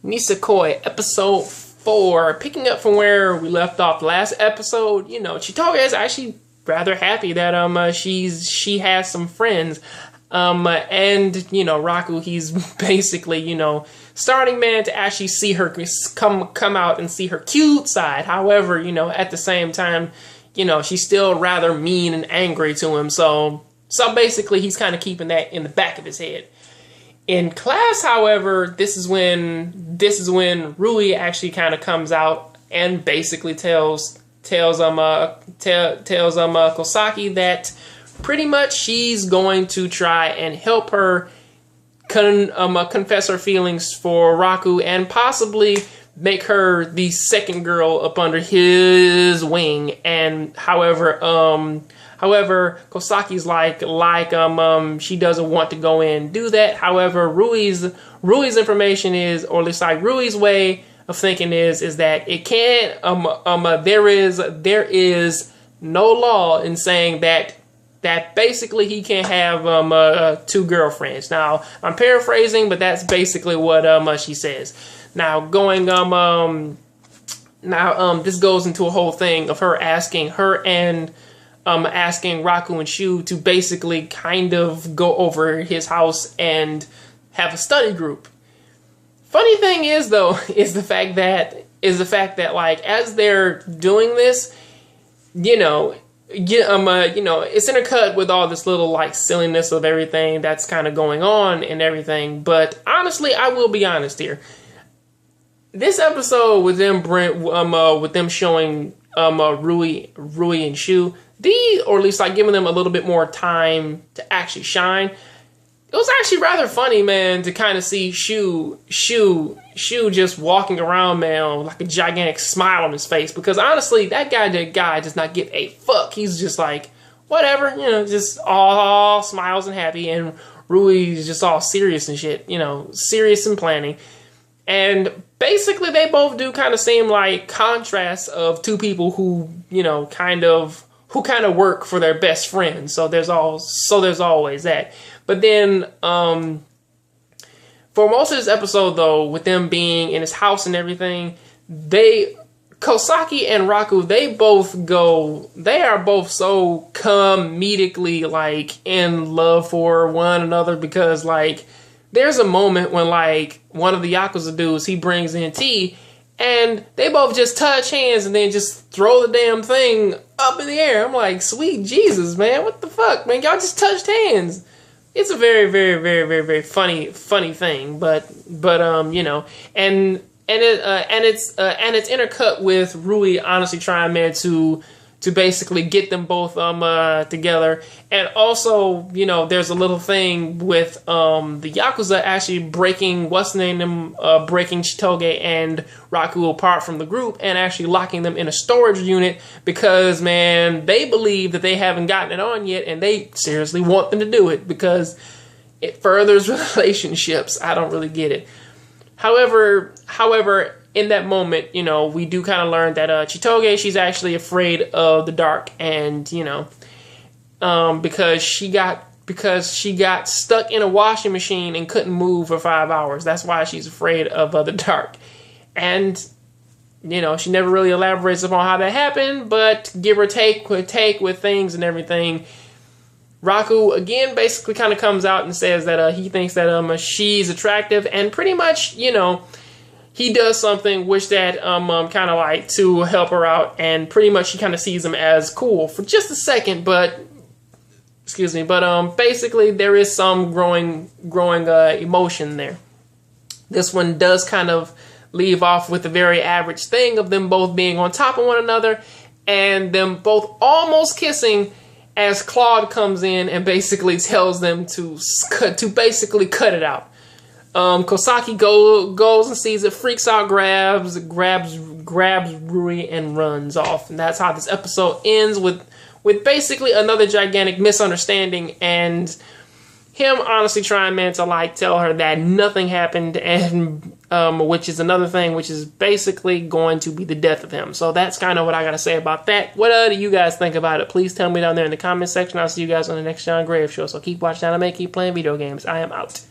Nisekoi, episode 4. Picking up from where we left off the last episode, Chitoge is actually rather happy that she has some friends. And Raku, he's basically, starting man to actually see her come out and see her cute side. However, at the same time, she's still rather mean and angry to him. So basically he's kind of keeping that in the back of his head. In class, however, this is when Rui actually kind of comes out and basically tells Kosaki that pretty much she's going to try and help her confess her feelings for Raku and possibly make her the second girl up under his wing. And however, Kosaki's like she doesn't want to go in and do that. However, Rui's information is, or at least like Rui's way of thinking is that it can't there is no law in saying that basically he can't have two girlfriends. Now I'm paraphrasing, but that's basically what she says. Now this goes into a whole thing of her asking Raku and Shu to basically kind of go over his house and have a study group. Funny thing is though, is the fact that like as they're doing this, it's intercut with all this little like silliness of everything that's kind of going on and everything. But honestly, I will be honest here. This episode with them showing Rui and Shu, or at least like giving them a little bit more time to actually shine. It was actually rather funny, man, to kind of see Shu just walking around, man, with like a gigantic smile on his face. Because honestly, that guy does not give a fuck. He's just like, whatever, just all smiles and happy. And Rui's just all serious and shit, serious and planning. And basically, they both do kind of seem like contrasts of two people who, kind of work for their best friends. So there's always that. But then, for most of this episode, though, with them being in his house and everything, Kosaki and Raku, they are both so comedically, like, in love for one another because, like, there's a moment when, like, one of the Yakuza dudes, he brings in tea, and they both just touch hands and then just throw the damn thing up in the air. I'm like, sweet Jesus, man, what the fuck, man? Y'all just touched hands. It's a very, very, very, very, very funny thing, but and it's intercut with Rui honestly trying, man, to basically get them both together. And also, there's a little thing with the Yakuza actually breaking breaking Chitoge and Raku apart from the group and actually locking them in a storage unit because, man, they believe that they haven't gotten it on yet and they seriously want them to do it because it furthers relationships. I don't really get it. However, in that moment, we do kind of learn that Chitoge, she's actually afraid of the dark, and because she got stuck in a washing machine and couldn't move for 5 hours. That's why she's afraid of the dark. And she never really elaborates upon how that happened, but give or take with things and everything. Raku again basically kind of comes out and says that he thinks that she's attractive, and pretty much he does something which that kind of like to help her out, and pretty much she kind of sees him as cool for just a second, but basically there is some growing emotion there. This one does kind of leave off with a very average thing of them both being on top of one another and them both almost kissing as Claude comes in and basically tells them to basically cut it out. Kosaki goes and sees it, freaks out, grabs Rui and runs off. And that's how this episode ends with basically another gigantic misunderstanding and him honestly trying, man, to like tell her that nothing happened, and which is another thing which is basically going to be the death of him. So that's kind of what I gotta say about that. What do you guys think about it? Please tell me down there in the comment section. I'll see you guys on the next John Grave show. So keep watching anime, keep playing video games. I am out.